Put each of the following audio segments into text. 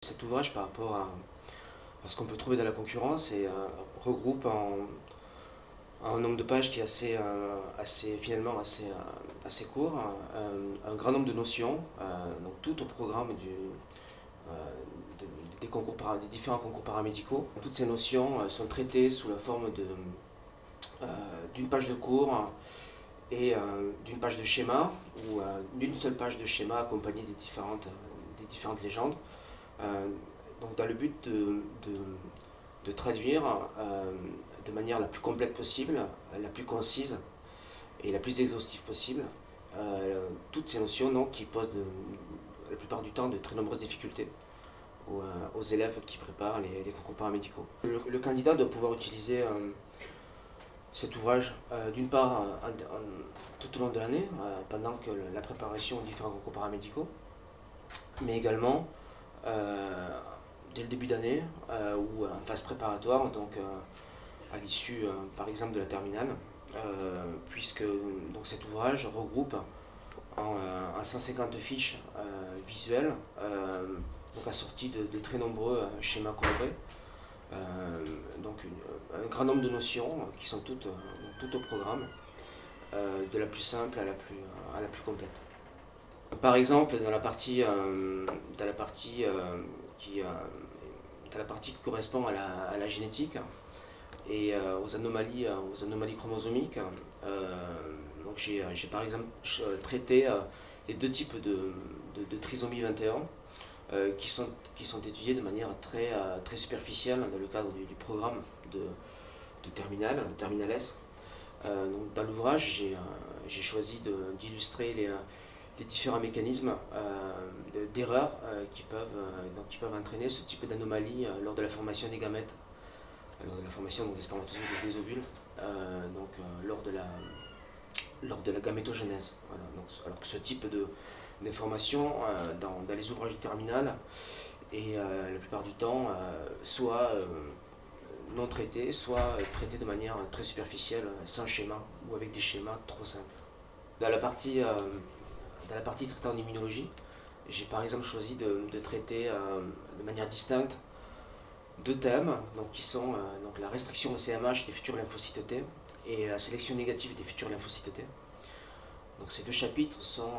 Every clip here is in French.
Cet ouvrage, par rapport à ce qu'on peut trouver dans la concurrence, regroupe un nombre de pages qui est finalement assez court, un grand nombre de notions, donc tout au programme des différents concours paramédicaux. Toutes ces notions sont traitées sous la forme d'une page de cours et d'une page de schéma, ou d'une seule page de schéma accompagnée des différentes légendes. Donc dans le but de traduire de manière la plus complète possible, la plus concise et la plus exhaustive possible, toutes ces notions donc, qui posent la plupart du temps de très nombreuses difficultés aux élèves qui préparent les concours paramédicaux. Le candidat doit pouvoir utiliser cet ouvrage d'une part tout au long de l'année, pendant que la préparation aux différents concours paramédicaux, mais également dès le début d'année ou en phase préparatoire, donc à l'issue par exemple de la terminale, puisque donc, cet ouvrage regroupe en 150 fiches visuelles, donc assorties de très nombreux schémas colorés, donc un grand nombre de notions qui sont toutes au programme, de la plus simple à la plus complète. Par exemple, dans la partie qui correspond à la génétique et aux anomalies chromosomiques, donc j'ai par exemple traité les deux types de trisomie 21 qui sont étudiés de manière très superficielle dans le cadre du programme de terminale S. Donc dans l'ouvrage, j'ai choisi d'illustrer les différents mécanismes d'erreur qui peuvent entraîner ce type d'anomalie lors de la formation des gamètes, lors de la formation des spermatozoïdes et des ovules, lors de la gamétogenèse. Voilà. Donc, alors que ce type d'information dans les ouvrages du terminal est la plupart du temps soit non traité, soit traité de manière très superficielle, sans schéma ou avec des schémas trop simples. Dans la partie traitant d'immunologie, j'ai par exemple choisi de traiter de manière distincte deux thèmes, donc, qui sont donc la restriction au CMH des futurs lymphocytes T et la sélection négative des futurs lymphocytes T. Donc ces deux chapitres sont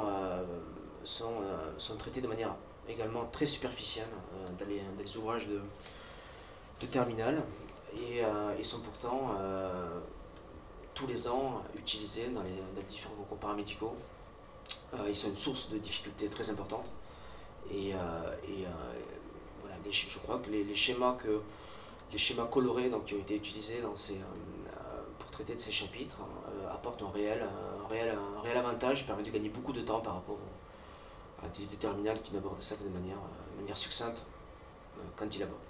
traités de manière également très superficielle dans les ouvrages de terminale et sont pourtant tous les ans utilisés dans les différents concours paramédicaux. Ils sont une source de difficultés très importante et voilà, je crois que les schémas colorés donc, qui ont été utilisés pour traiter de ces chapitres apportent un réel avantage et permettent de gagner beaucoup de temps par rapport à des terminales qui n'abordent ça que de manière succincte quand ils l'abordent.